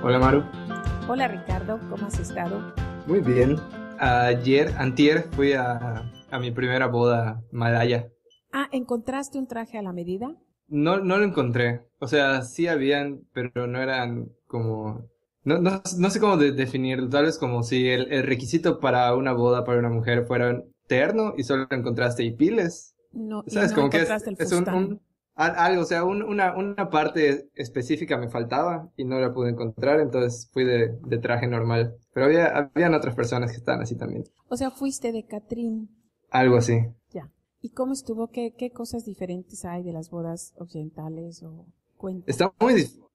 Hola Maru. Hola Ricardo, ¿cómo has estado? Muy bien. Antier fui a mi primera boda malaya. ¿Encontraste un traje a la medida? No lo encontré. O sea, sí habían, pero no eran como... No sé cómo definirlo. Tal vez como si el requisito para una boda para una mujer fuera terno y solo encontraste hipiles. No, y ¿Sabes? no Como que encontraste el es fustán. algo, o sea, una parte específica me faltaba y no la pude encontrar, entonces fui de traje normal. Pero habían otras personas que estaban así también. O sea, fuiste de Catrín. Algo así. Ya. ¿Y cómo estuvo? ¿Qué cosas diferentes hay de las bodas occidentales? O cuenta.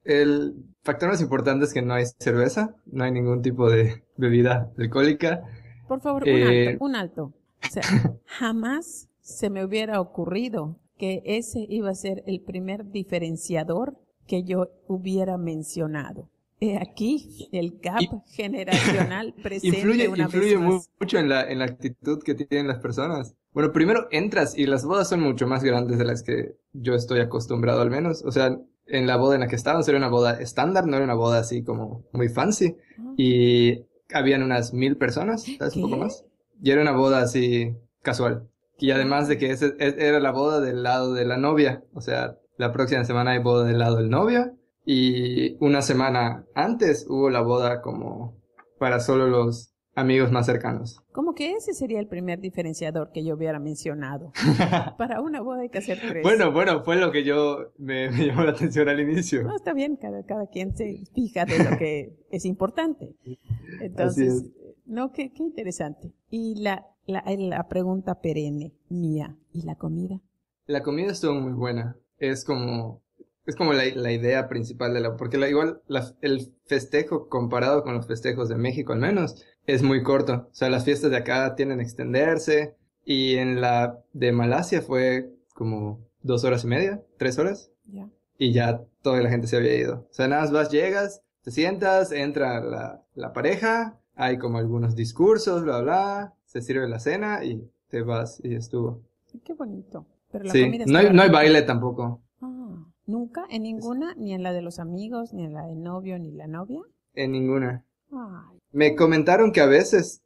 El factor más importante es que no hay cerveza, no hay ningún tipo de bebida alcohólica. Por favor, Eh, un alto. O sea, jamás se me hubiera ocurrido que ese iba a ser el primer diferenciador que yo hubiera mencionado. He aquí el gap y- generacional presente una vez influye más. mucho en la actitud que tienen las personas. Bueno, primero entras y las bodas son mucho más grandes de las que yo estoy acostumbrado al menos. O sea, en la boda en la que estábamos era una boda estándar, no era una boda así como muy fancy. Ah, Y habían unas 1000 personas, tal vez un poco ¿qué? más. Y era una boda así casual. Y además de Wow. que era la boda del lado de la novia. O sea, la próxima semana hay boda del lado del novio. Y una semana antes hubo la boda como para solo los amigos más cercanos. Como que ese sería el primer diferenciador que yo hubiera mencionado. Para una boda hay que hacer tres. Bueno, fue lo que me llamó la atención al inicio. No, está bien, cada quien se fija de lo que es importante. Así Entonces, es. no, qué interesante. Y la pregunta perenne mía, ¿y la comida? La comida estuvo muy buena. Es como la idea principal porque el festejo comparado con los festejos de México al menos es muy corto. O sea, las fiestas de acá tienden a extenderse y en la de Malasia fue como 2 horas y media, 3 horas Ya. y ya toda la gente se había ido. O sea, nada más llegas, te sientas, entra la pareja, hay como algunos discursos, bla, bla, se sirve la cena y te vas y estuvo. Qué bonito. Pero la Sí, comida no hay, estaba no hay rica. baile tampoco. Nunca, en ninguna, ni en la de los amigos, ni en la del novio, ni la novia. En ninguna. Ay, Me comentaron que a veces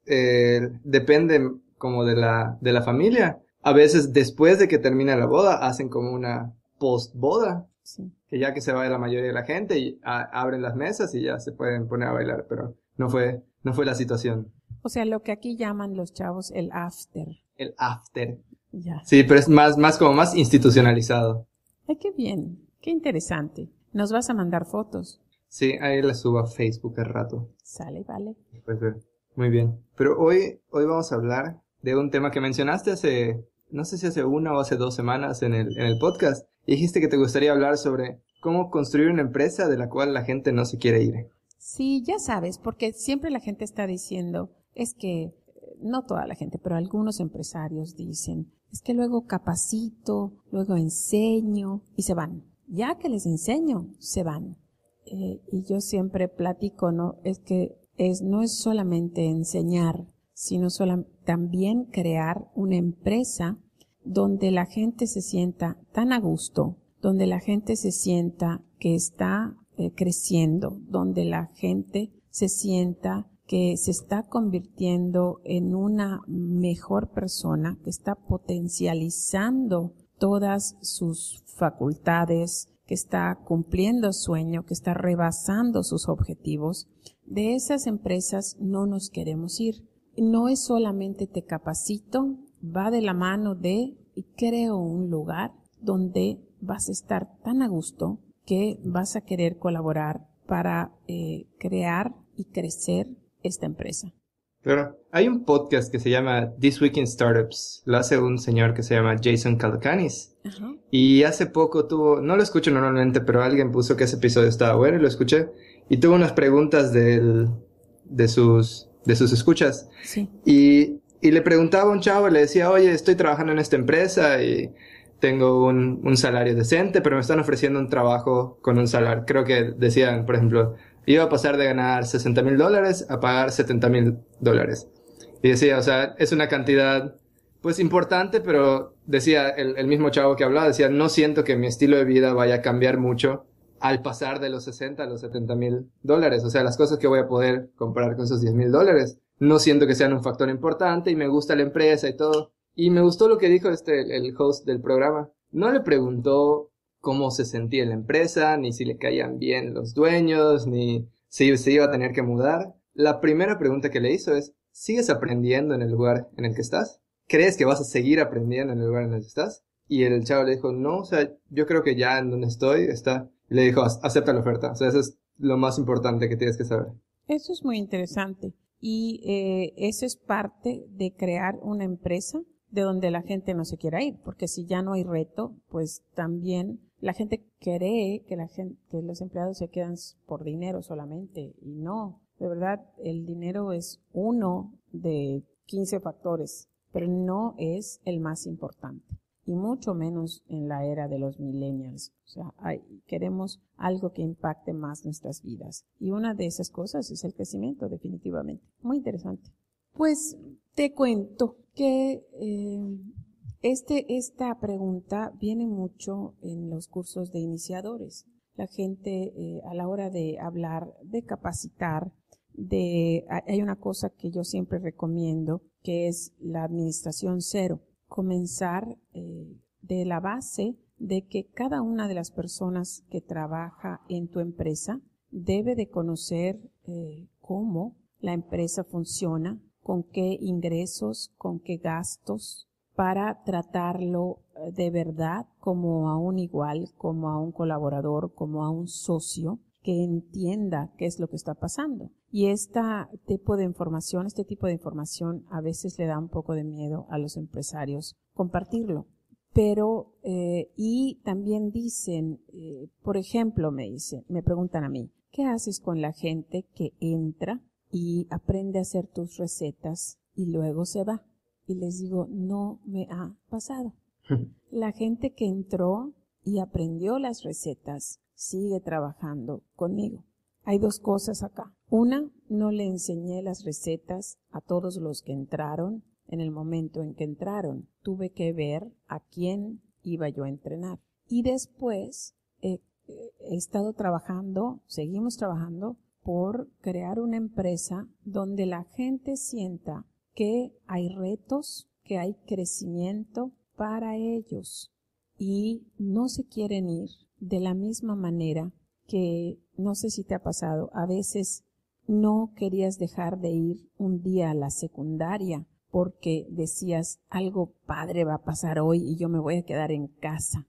depende como de la familia. A veces después de que termina la boda hacen como una post-boda, sí. que ya que se vaya la mayoría de la gente y abren las mesas y ya se pueden poner a bailar, pero no fue la situación. O sea, lo que aquí llaman los chavos el after. El after. Ya. Sí, pero es más institucionalizado. Ay, qué bien, qué interesante. ¿Nos vas a mandar fotos? Sí, ahí la subo a Facebook al rato. Sale, vale. Puedes ver. Muy bien. Pero hoy vamos a hablar de un tema que mencionaste no sé si hace 1 o hace 2 semanas en el podcast. Y dijiste que te gustaría hablar sobre cómo construir una empresa de la cual la gente no se quiere ir. Sí, ya sabes, porque siempre la gente está diciendo, es que, no toda la gente, pero algunos empresarios dicen, es que luego capacito, luego enseño y se van. Ya que les enseño, se van. Y yo siempre platico, ¿no? Es que no es solamente enseñar, sino también crear una empresa donde la gente se sienta tan a gusto, donde la gente se sienta que está creciendo, donde la gente se sienta que se está convirtiendo en una mejor persona, que está potencializando todas sus facultades, que está cumpliendo sueño, que está rebasando sus objetivos. De esas empresas no nos queremos ir. No es solamente te capacito, va de la mano de y creo un lugar donde vas a estar tan a gusto que vas a querer colaborar para crear y crecer esta empresa. Claro. Hay un podcast que se llama This Week in Startups. Lo hace un señor que se llama Jason Calacanis. Ajá. Y hace poco no lo escucho normalmente, pero alguien puso que ese episodio estaba bueno y lo escuché. Y tuvo unas preguntas de sus escuchas. Sí. Y le preguntaba a un chavo, le decía, oye, estoy trabajando en esta empresa y tengo un salario decente, pero me están ofreciendo un trabajo con un salario. Creo que decían, por ejemplo, iba a pasar de ganar $60,000 a pagar $70,000. Y decía, o sea, es una cantidad pues importante, pero decía el mismo chavo que hablaba, decía, no siento que mi estilo de vida vaya a cambiar mucho al pasar de los 60 a los $70,000. O sea, las cosas que voy a poder comprar con esos $10,000, no siento que sean un factor importante y me gusta la empresa y todo. Y me gustó lo que dijo el host del programa. No le preguntó cómo se sentía en la empresa, ni si le caían bien los dueños, ni si se iba a tener que mudar. La primera pregunta que le hizo es, ¿sigues aprendiendo en el lugar en el que estás? ¿Crees que vas a seguir aprendiendo en el lugar en el que estás? Y el chavo le dijo, no, o sea, yo creo que ya en donde estoy está. Y le dijo, acepta la oferta. O sea, eso es lo más importante que tienes que saber. Eso es muy interesante. Y eso es parte de crear una empresa de donde la gente no se quiera ir, porque si ya no hay reto, pues también la gente cree que que los empleados se quedan por dinero solamente, y no, de verdad el dinero es uno de 15 factores, pero no es el más importante, y mucho menos en la era de los millennials. O sea, queremos algo que impacte más nuestras vidas, y una de esas cosas es el crecimiento, definitivamente. Muy interesante. Pues te cuento que esta pregunta viene mucho en los cursos de iniciadores. La gente a la hora de hablar, de capacitar, hay una cosa que yo siempre recomiendo, que es la administración cero. Comenzar de la base de que cada una de las personas que trabaja en tu empresa debe de conocer cómo la empresa funciona, con qué ingresos, con qué gastos, para tratarlo de verdad como a un igual, como a un colaborador, como a un socio que entienda qué es lo que está pasando. Y este tipo de información a veces le da un poco de miedo a los empresarios compartirlo. Pero, y también dicen, por ejemplo, me preguntan a mí, ¿qué haces con la gente que entra y aprende a hacer tus recetas y luego se va? Y les digo, no me ha pasado. La gente que entró y aprendió las recetas sigue trabajando conmigo. Hay dos cosas acá. Una, no le enseñé las recetas a todos los que entraron en el momento en que entraron. Tuve que ver a quién iba yo a entrenar. Y después he estado trabajando, seguimos trabajando por crear una empresa donde la gente sienta que hay retos, que hay crecimiento para ellos y no se quieren ir de la misma manera que, no sé si te ha pasado, a veces no querías dejar de ir un día a la secundaria porque decías algo padre va a pasar hoy y yo me voy a quedar en casa.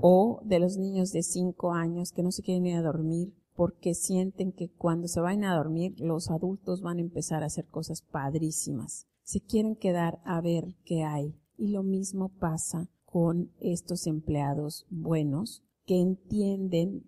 O de los niños de 5 años que no se quieren ir a dormir porque sienten que cuando se vayan a dormir los adultos van a empezar a hacer cosas padrísimas. Se quieren quedar a ver qué hay. Y lo mismo pasa con estos empleados buenos que entienden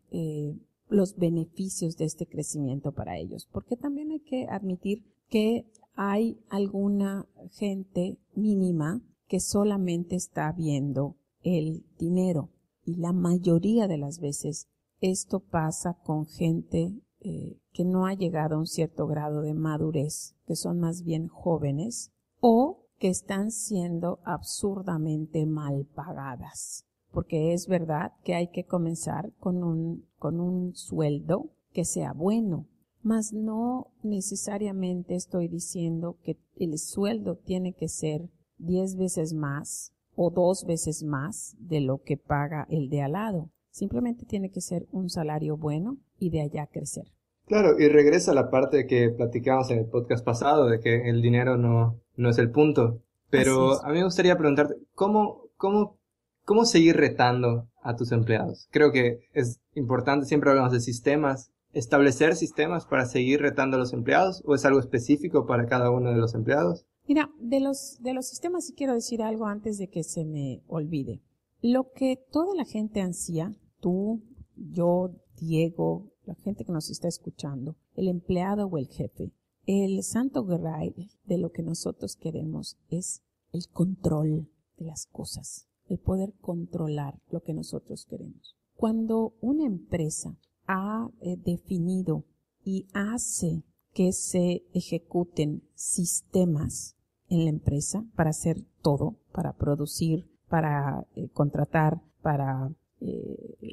los beneficios de este crecimiento para ellos. Porque también hay que admitir que hay alguna gente mínima que solamente está viendo el dinero. Y la mayoría de las veces esto pasa con gente que no ha llegado a un cierto grado de madurez, que son más bien jóvenes o que están siendo absurdamente mal pagadas. Porque es verdad que hay que comenzar con un sueldo que sea bueno, mas no necesariamente estoy diciendo que el sueldo tiene que ser 10 veces más o 2 veces más de lo que paga el de al lado. Simplemente tiene que ser un salario bueno y de allá crecer. Claro, y regresa a la parte que platicamos en el podcast pasado de que el dinero no es el punto. Pero a mí me gustaría preguntarte, ¿cómo seguir retando a tus empleados? Creo que es importante, siempre hablamos de sistemas, establecer sistemas para seguir retando a los empleados, ¿o es algo específico para cada uno de los empleados? Mira, de los sistemas sí quiero decir algo antes de que se me olvide. Lo que toda la gente ansía, tú, yo, Diego, la gente que nos está escuchando, el empleado o el jefe, el santo grial de lo que nosotros queremos es el control de las cosas, el poder controlar lo que nosotros queremos. Cuando una empresa ha definido y hace que se ejecuten sistemas en la empresa para hacer todo, para producir, para contratar, para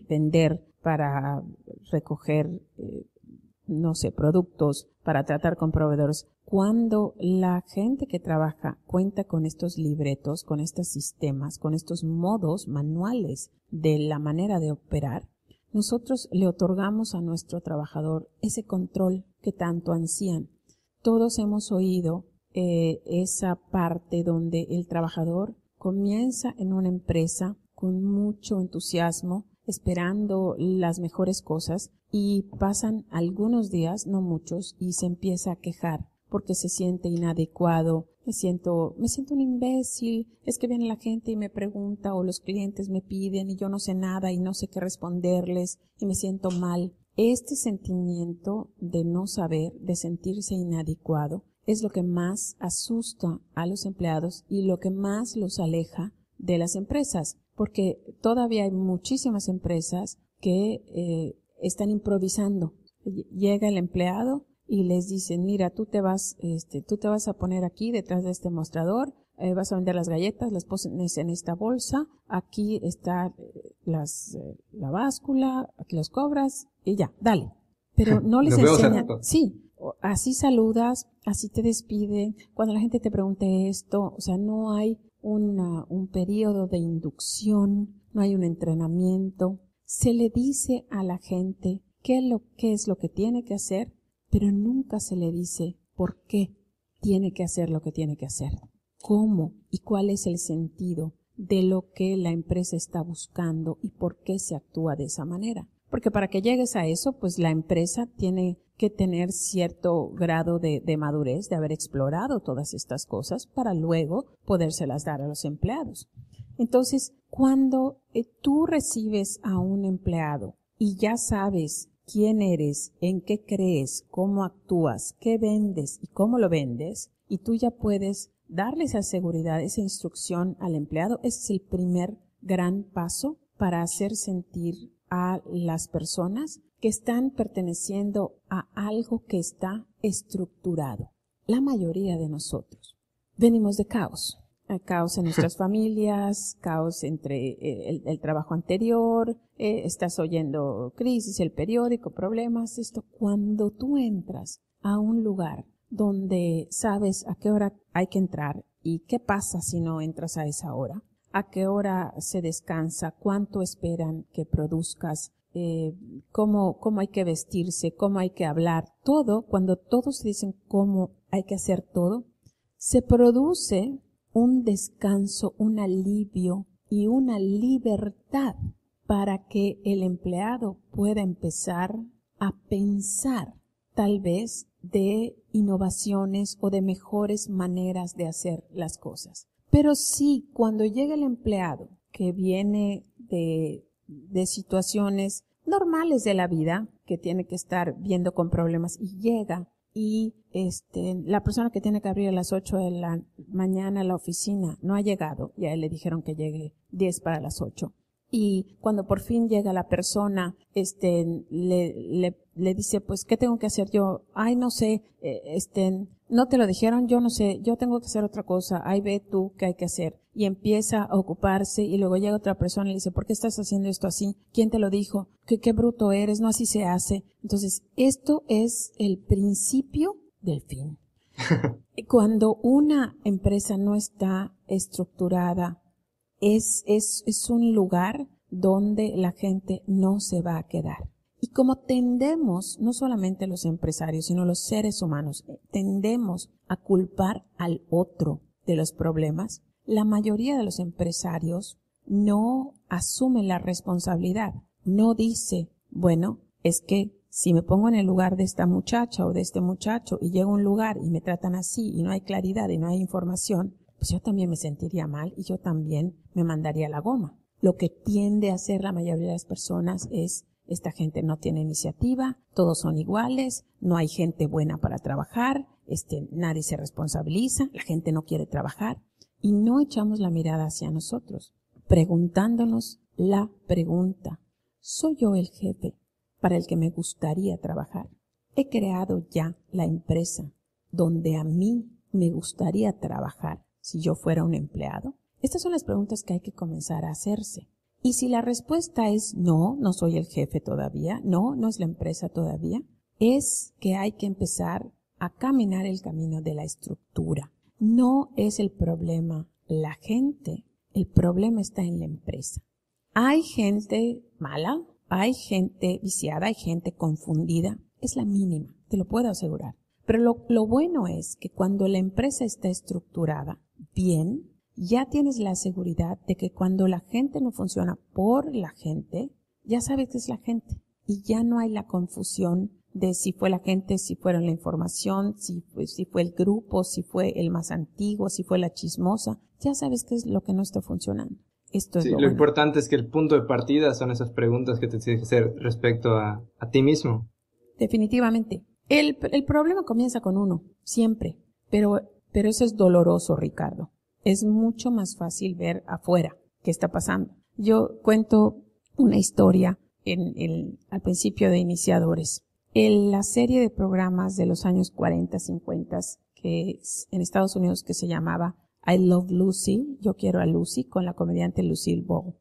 vender, para recoger, productos, para tratar con proveedores. Cuando la gente que trabaja cuenta con estos libretos, con estos sistemas, con estos modos manuales de la manera de operar, nosotros le otorgamos a nuestro trabajador ese control que tanto ansían. Todos hemos oído esa parte donde el trabajador comienza en una empresa con mucho entusiasmo, esperando las mejores cosas, y pasan algunos días, no muchos, y se empieza a quejar porque se siente inadecuado, me siento un imbécil, es que viene la gente y me pregunta, o los clientes me piden y yo no sé nada y no sé qué responderles y me siento mal. Este sentimiento de no saber, de sentirse inadecuado, es lo que más asusta a los empleados y lo que más los aleja de las empresas, porque todavía hay muchísimas empresas que están improvisando. Llega el empleado y les dicen, mira, tú te vas a poner aquí detrás de este mostrador, vas a vender las galletas, las pones en esta bolsa, aquí está la báscula, aquí los cobras y ya, dale. Pero no les enseñan. Sí, así saludas, así te despiden. Cuando la gente te pregunte esto, o sea, no hay un periodo de inducción, no hay un entrenamiento. Se le dice a la gente qué es lo que tiene que hacer, pero nunca se le dice por qué tiene que hacer lo que tiene que hacer, cómo y cuál es el sentido de lo que la empresa está buscando y por qué se actúa de esa manera. Porque para que llegues a eso, pues la empresa tiene que tener cierto grado de madurez, de haber explorado todas estas cosas para luego podérselas dar a los empleados. Entonces, cuando tú recibes a un empleado y ya sabes quién eres, en qué crees, cómo actúas, qué vendes y cómo lo vendes, y tú ya puedes darle esa seguridad, esa instrucción al empleado, ese es el primer gran paso para hacer sentir a las personas que están perteneciendo a algo que está estructurado. La mayoría de nosotros venimos de caos. Hay caos en nuestras familias, caos entre el trabajo anterior, estás oyendo crisis, el periódico, problemas, esto. Cuando tú entras a un lugar donde sabes a qué hora hay que entrar y qué pasa si no entras a esa hora, a qué hora se descansa, cuánto esperan que produzcas, cómo hay que vestirse, cómo hay que hablar, todo, cuando todos dicen cómo hay que hacer todo, se produce un descanso, un alivio y una libertad para que el empleado pueda empezar a pensar tal vez de innovaciones o de mejores maneras de hacer las cosas. Pero sí, cuando llega el empleado que viene de situaciones normales de la vida, que tiene que estar viendo con problemas y llega y la persona que tiene que abrir a las 8 de la mañana la oficina no ha llegado, y a él le dijeron que llegue 10 para las 8. Y cuando por fin llega la persona, le dice, pues, ¿qué tengo que hacer yo? Ay, no sé, no te lo dijeron, yo no sé, yo tengo que hacer otra cosa, ay, ve tú qué hay que hacer. Y empieza a ocuparse, y luego llega otra persona y le dice, ¿por qué estás haciendo esto así? ¿Quién te lo dijo? ¿Qué bruto eres? No, así se hace. Entonces, esto es el principio del fin. Cuando una empresa no está estructurada, es un lugar donde la gente no se va a quedar. Y como tendemos, no solamente los empresarios, sino los seres humanos, tendemos a culpar al otro de los problemas, la mayoría de los empresarios no asumen la responsabilidad. No dice, bueno, es que si me pongo en el lugar de esta muchacha o de este muchacho y llego a un lugar y me tratan así y no hay claridad y no hay información, pues yo también me sentiría mal y yo también me mandaría la goma. Lo que tiende a hacer la mayoría de las personas es, esta gente no tiene iniciativa, todos son iguales, no hay gente buena para trabajar, nadie se responsabiliza, la gente no quiere trabajar, y no echamos la mirada hacia nosotros, preguntándonos la pregunta, ¿soy yo el jefe para el que me gustaría trabajar? ¿He creado ya la empresa donde a mí me gustaría trabajar si yo fuera un empleado? Estas son las preguntas que hay que comenzar a hacerse. Y si la respuesta es no, no soy el jefe todavía, no, no es la empresa todavía, es que hay que empezar a caminar el camino de la estructura. No es el problema la gente, el problema está en la empresa. Hay gente mala, hay gente viciada, hay gente confundida, es la mínima, te lo puedo asegurar. Pero lo bueno es que cuando la empresa está estructurada bien, ya tienes la seguridad de que cuando la gente no funciona por la gente, ya sabes que es la gente. Y ya no hay la confusión de si fue la gente, si fueron la información, si fue el grupo, si fue el más antiguo, si fue la chismosa. Ya sabes qué es lo que no está funcionando. Esto es Sí, lo lo bueno. importante es que el punto de partida son esas preguntas que te tienes que hacer respecto a ti mismo. Definitivamente. El problema comienza con uno, siempre. Pero eso es doloroso, Ricardo. Es mucho más fácil ver afuera qué está pasando. Yo cuento una historia al principio de Iniciadores. En la serie de programas de los años 40, 50, que en Estados Unidos que se llamaba I Love Lucy, Yo Quiero a Lucy, con la comediante Lucille Ball.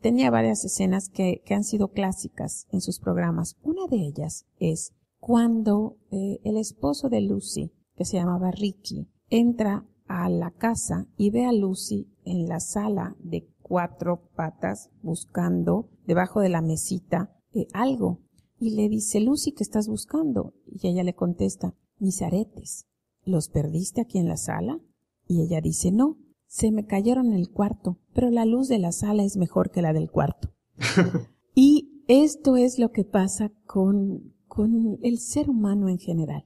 Tenía varias escenas que han sido clásicas en sus programas. Una de ellas es cuando el esposo de Lucy, que se llamaba Ricky, entra a la casa y ve a Lucy en la sala de 4 patas buscando debajo de la mesita algo. Y le dice, Lucy, ¿qué estás buscando? Y ella le contesta, mis aretes. ¿Los perdiste aquí en la sala? Y ella dice, no, se me cayeron en el cuarto, pero la luz de la sala es mejor que la del cuarto. Y esto es lo que pasa con el ser humano en general.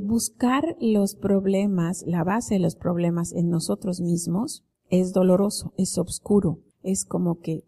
Buscar los problemas, la base de los problemas en nosotros mismos es doloroso, es oscuro. Es como que,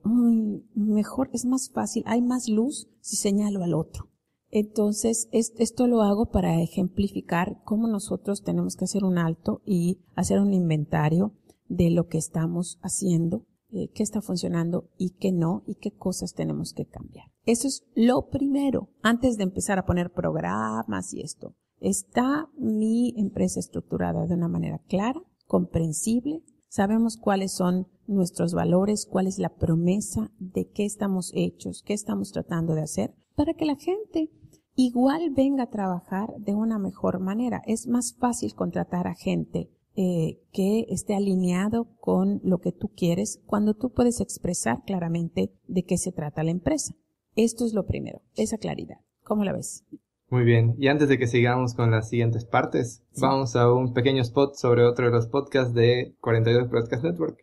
mejor, es más fácil, hay más luz si señalo al otro. Entonces, esto lo hago para ejemplificar cómo nosotros tenemos que hacer un alto y hacer un inventario de lo que estamos haciendo, qué está funcionando y qué no, y qué cosas tenemos que cambiar. Eso es lo primero, antes de empezar a poner programas y esto. ¿Está mi empresa estructurada de una manera clara, comprensible? ¿Sabemos cuáles son nuestros valores, cuál es la promesa de qué estamos hechos, qué estamos tratando de hacer? Para que la gente igual venga a trabajar de una mejor manera. Es más fácil contratar a gente que esté alineado con lo que tú quieres cuando tú puedes expresar claramente de qué se trata la empresa. Esto es lo primero, esa claridad. ¿Cómo la ves? Muy bien, y antes de que sigamos con las siguientes partes, Sí. vamos a un pequeño spot sobre otro de los podcasts de 42 Broadcast Network.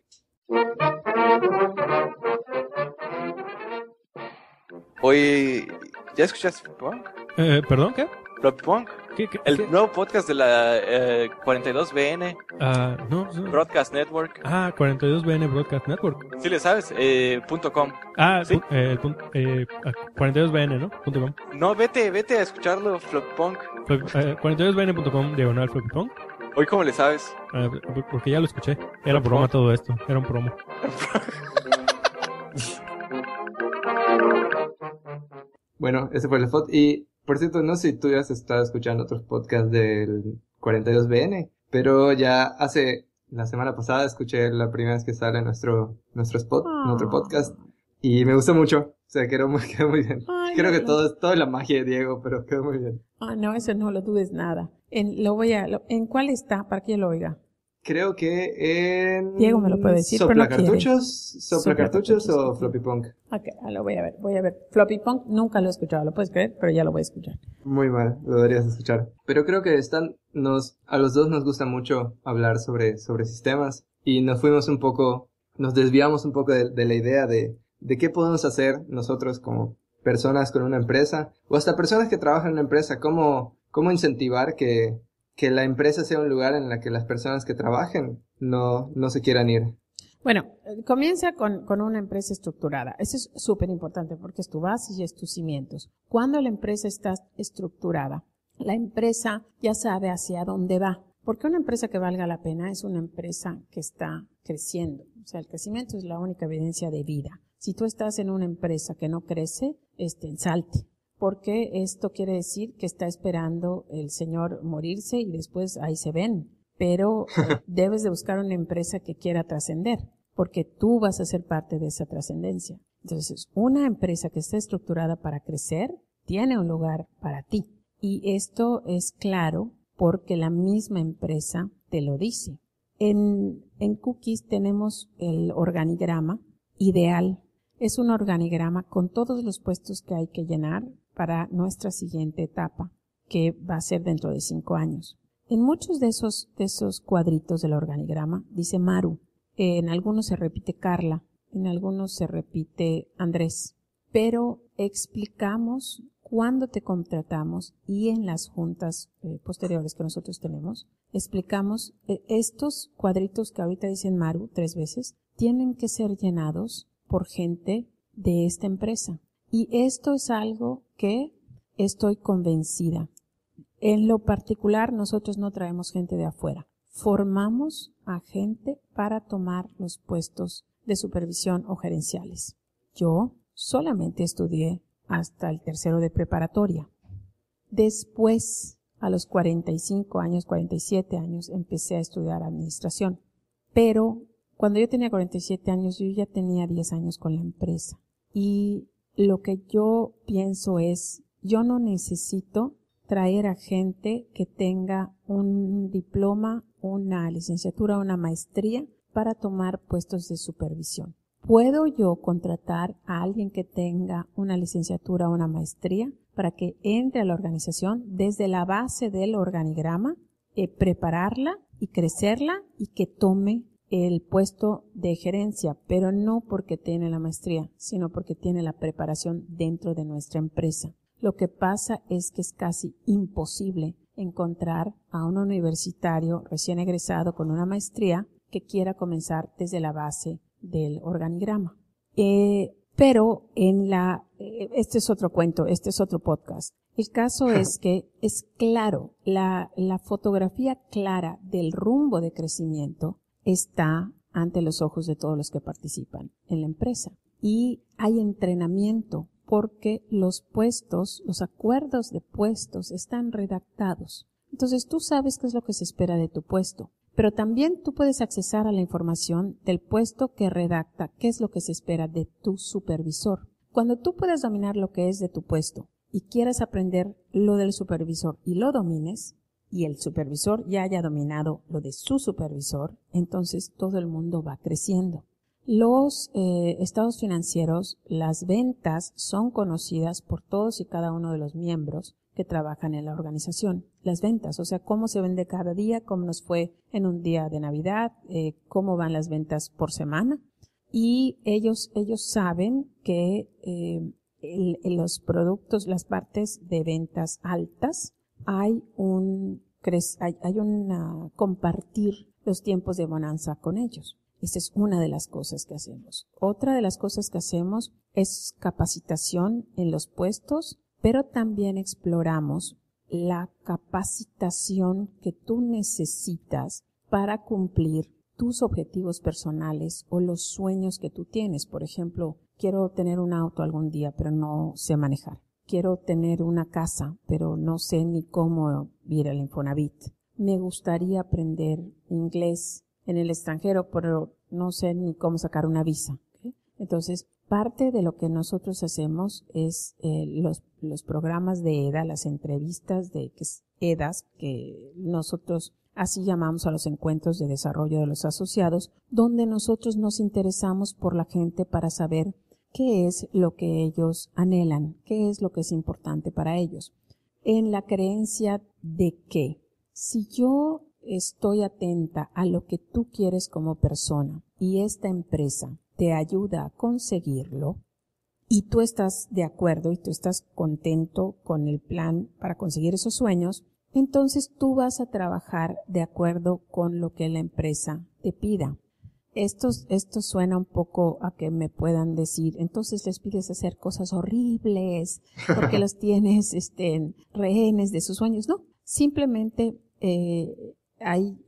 Oye, ¿ya escuchaste Floppy Punk? ¿Perdón? ¿Qué? Floppy Punk, ¿Qué? el nuevo podcast de la 42BN No. Broadcast Network. 42BN Broadcast Network. Sí le sabes, .com. ¿Sí? 42BN, ¿no? .com. No, vete a escucharlo, Floppy Punk. 42BN.com, diagonal Floppy Punk. Hoy, ¿cómo le sabes? Porque ya lo escuché. Era broma todo esto. Era un promo. Bueno, ese fue el spot. Y, por cierto, no sé si tú ya has estado escuchando otros podcasts del 42BN, pero ya la semana pasada escuché la primera vez que sale nuestro spot, nuestro podcast, y me gustó mucho. O sea, quedó muy bien. Ay, Creo que todo es la magia de Diego, pero quedó muy bien. No, eso no lo dudes nada. ¿En cuál está? Para que yo lo oiga. Creo que en... Diego me lo puede decir, pero no quiere. ¿Soplacartuchos o Floppy Punk? Ok, lo voy a ver. Floppy Punk nunca lo he escuchado, lo puedes creer, pero ya lo voy a escuchar. Muy mal, lo deberías escuchar. Pero creo que a los dos nos gusta mucho hablar sobre sistemas y nos desviamos un poco de la idea de qué podemos hacer nosotros como personas con una empresa o hasta personas que trabajan en una empresa, cómo incentivar que la empresa sea un lugar en el que las personas que trabajen no se quieran ir. Bueno, comienza con una empresa estructurada. Eso es súper importante porque es tu base y es tus cimientos. Cuando la empresa está estructurada, la empresa ya sabe hacia dónde va. Porque una empresa que valga la pena es una empresa que está creciendo. O sea, el crecimiento es la única evidencia de vida. Si tú estás en una empresa que no crece, salte. porque esto quiere decir que está esperando el señor morirse y después ahí se ven. Pero debes de buscar una empresa que quiera trascender, porque tú vas a ser parte de esa trascendencia. Entonces, una empresa que está estructurada para crecer tiene un lugar para ti. Y esto es claro porque la misma empresa te lo dice. En Cookies tenemos el organigrama ideal. Es un organigrama con todos los puestos que hay que llenar para nuestra siguiente etapa, que va a ser dentro de 5 años. En muchos de esos cuadritos del organigrama dice Maru. En algunos se repite Carla, en algunos se repite Andrés. Pero explicamos cuándo te contratamos y en las juntas posteriores que nosotros tenemos, explicamos estos cuadritos que ahorita dicen Maru 3 veces, tienen que ser llenados por gente de esta empresa. Y esto es algo que estoy convencida. En lo particular, nosotros no traemos gente de afuera. Formamos a gente para tomar los puestos de supervisión o gerenciales. Yo solamente estudié hasta el 3º de preparatoria. Después, a los 45 años, 47 años, empecé a estudiar administración. Pero cuando yo tenía 47 años, yo ya tenía 10 años con la empresa. Y lo que yo pienso es, yo no necesito traer a gente que tenga un diploma, una licenciatura, una maestría para tomar puestos de supervisión. ¿Puedo yo contratar a alguien que tenga una licenciatura o una maestría para que entre a la organización desde la base del organigrama, prepararla y crecerla y que tome el puesto de gerencia, pero no porque tiene la maestría, sino porque tiene la preparación dentro de nuestra empresa? Lo que pasa es que es casi imposible encontrar a un universitario recién egresado con una maestría que quiera comenzar desde la base del organigrama. Pero este es otro cuento, este es otro podcast. El caso es que es claro, la fotografía clara del rumbo de crecimiento está ante los ojos de todos los que participan en la empresa. Y hay entrenamiento porque los puestos, los acuerdos de puestos están redactados. Entonces tú sabes qué es lo que se espera de tu puesto. Pero también tú puedes accesar a la información del puesto que redacta qué es lo que se espera de tu supervisor. Cuando tú puedas dominar lo que es de tu puesto y quieras aprender lo del supervisor y lo domines, y el supervisor ya haya dominado lo de su supervisor, entonces todo el mundo va creciendo. Los estados financieros, las ventas son conocidas por todos y cada uno de los miembros que trabajan en la organización. Las ventas, o sea, cómo se vende cada día, cómo nos fue en un día de Navidad, cómo van las ventas por semana. Y ellos saben que en los productos, las partes de ventas altas, hay compartir los tiempos de bonanza con ellos. Esa es una de las cosas que hacemos. Otra de las cosas que hacemos es capacitación en los puestos, pero también exploramos la capacitación que tú necesitas para cumplir tus objetivos personales o los sueños que tú tienes. Por ejemplo, quiero tener un auto algún día, pero no sé manejar. Quiero tener una casa, pero no sé ni cómo ir al Infonavit. Me gustaría aprender inglés en el extranjero, pero no sé ni cómo sacar una visa. ¿Okay? Entonces, parte de lo que nosotros hacemos es los programas de EDA, las entrevistas de EDAs, que nosotros así llamamos a los encuentros de desarrollo de los asociados, donde nosotros nos interesamos por la gente para saber qué es lo que ellos anhelan, qué es lo que es importante para ellos. En la creencia de que si yo estoy atenta a lo que tú quieres como persona y esta empresa te ayuda a conseguirlo y tú estás de acuerdo y tú estás contento con el plan para conseguir esos sueños, entonces tú vas a trabajar de acuerdo con lo que la empresa te pida. Esto suena un poco a que me puedan decir, entonces les pides hacer cosas horribles porque los tienes rehenes de sus sueños. No, simplemente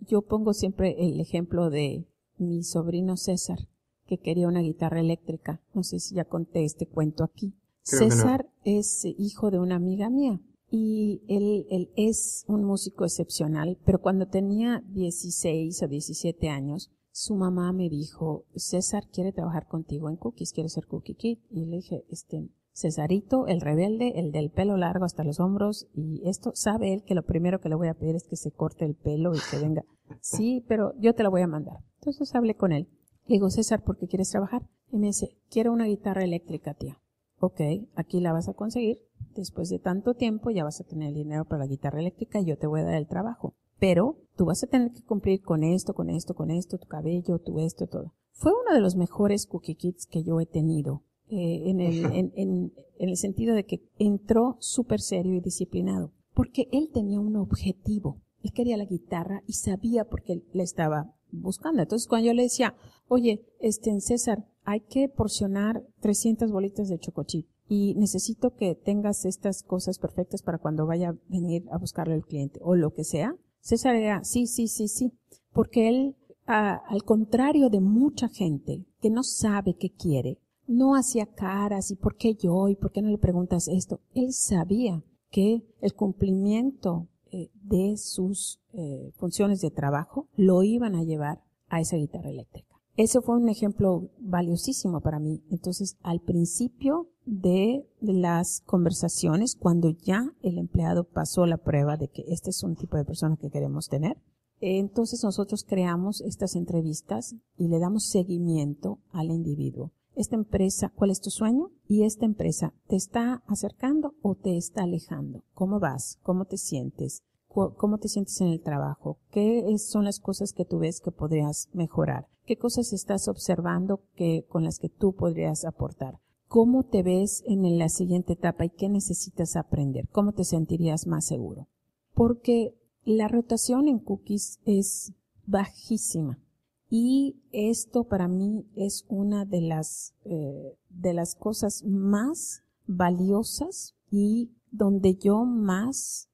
yo pongo siempre el ejemplo de mi sobrino César, que quería una guitarra eléctrica. No sé si ya conté este cuento aquí. Creo que no. César es hijo de una amiga mía y él es un músico excepcional, pero cuando tenía 16 o 17 años, su mamá me dijo, César quiere trabajar contigo en Cookies, quiere ser Cookie Kid. Y le dije, Cesarito, el rebelde, el del pelo largo hasta los hombros, y esto, sabe él que lo primero que le voy a pedir es que se corte el pelo y que venga. Sí, pero yo te lo voy a mandar. Entonces hablé con él. Le digo, César, ¿por qué quieres trabajar? Y me dice, quiero una guitarra eléctrica, tía. Ok, aquí la vas a conseguir. Después de tanto tiempo ya vas a tener el dinero para la guitarra eléctrica y yo te voy a dar el trabajo. Pero tú vas a tener que cumplir con esto, tu cabello, tu esto, todo. Fue uno de los mejores Cookie Kids que yo he tenido. En el sentido de que entró súper serio y disciplinado. Porque él tenía un objetivo. Él quería la guitarra y sabía por qué le estaba buscando. Entonces cuando yo le decía, oye, César, hay que porcionar 300 bolitas de chocochip y necesito que tengas estas cosas perfectas para cuando vaya a venir a buscarle el cliente o lo que sea. César era, sí, porque él, al contrario de mucha gente que no sabe qué quiere, no hacía caras y por qué yo y por qué no le preguntas esto. Él sabía que el cumplimiento de sus funciones de trabajo lo iban a llevar a esa guitarra eléctrica. Ese fue un ejemplo valiosísimo para mí. Entonces, al principio de las conversaciones, cuando ya el empleado pasó la prueba de que este es un tipo de persona que queremos tener, entonces nosotros creamos estas entrevistas y le damos seguimiento al individuo. Esta empresa, ¿cuál es tu sueño? Y esta empresa, ¿te está acercando o te está alejando? ¿Cómo vas? ¿Cómo te sientes? ¿Cómo te sientes en el trabajo? ¿Qué son las cosas que tú ves que podrías mejorar? ¿Qué cosas estás observando con las que tú podrías aportar? ¿Cómo te ves en la siguiente etapa y qué necesitas aprender? ¿Cómo te sentirías más seguro? Porque la rotación en Cookies es bajísima. Y esto para mí es una de las cosas más valiosas y donde yo más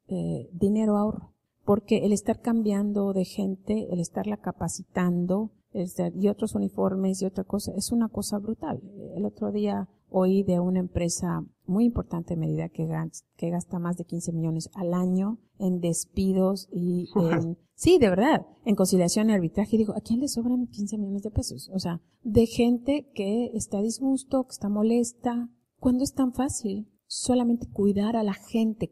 dinero ahorro. Porque el estar cambiando de gente, el estarla capacitando, y otros uniformes y otra cosa, es una cosa brutal. El otro día oí de una empresa muy importante en Mérida que gasta más de 15 millones al año en despidos y sí, de verdad, en conciliación y arbitraje. Y digo, ¿a quién le sobran 15 millones de pesos? O sea, de gente que está a disgusto, que está molesta, cuando es tan fácil solamente cuidar a la gente.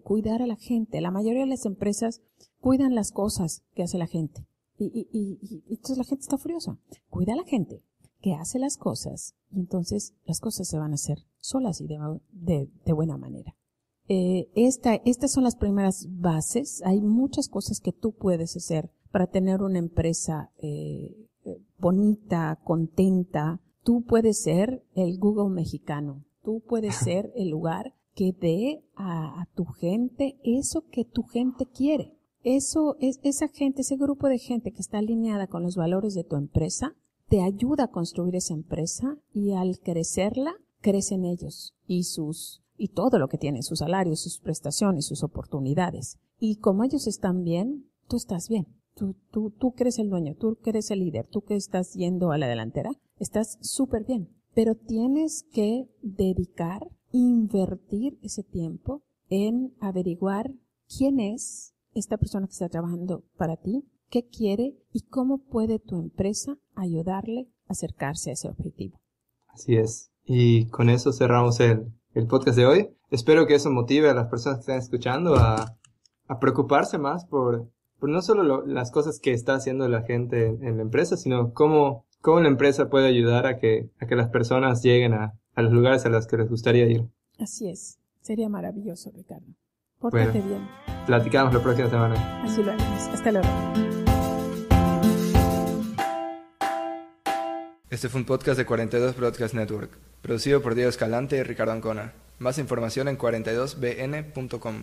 La mayoría de las empresas cuidan las cosas que hace la gente. Y entonces la gente está furiosa. Cuida a la gente que hace las cosas y entonces las cosas se van a hacer solas y de buena manera. Estas son las primeras bases. Hay muchas cosas que tú puedes hacer para tener una empresa bonita, contenta. Tú puedes ser el Google mexicano. Tú puedes ser el lugar que dé a tu gente eso que tu gente quiere. Eso es esa gente, ese grupo de gente que está alineada con los valores de tu empresa, te ayuda a construir esa empresa y al crecerla, crecen ellos y todo lo que tienen, sus salarios, sus prestaciones, sus oportunidades. Y como ellos están bien, tú estás bien. Tú que eres el dueño, tú que eres el líder, tú que estás yendo a la delantera, estás súper bien. Pero tienes que invertir ese tiempo en averiguar quién es esta persona que está trabajando para ti, qué quiere y cómo puede tu empresa ayudarle a acercarse a ese objetivo. Así es. Y con eso cerramos el podcast de hoy. Espero que eso motive a las personas que están escuchando a preocuparse más por no solo las cosas que está haciendo la gente en la empresa, sino cómo la empresa puede ayudar a que las personas lleguen a los lugares a los que les gustaría ir. Así es. Sería maravilloso, Ricardo. Pórtate bien. Platicamos la próxima semana. Así lo haremos. Hasta luego. Este fue un podcast de 42 Broadcast Network, producido por Diego Escalante y Ricardo Ancona. Más información en 42bn.com.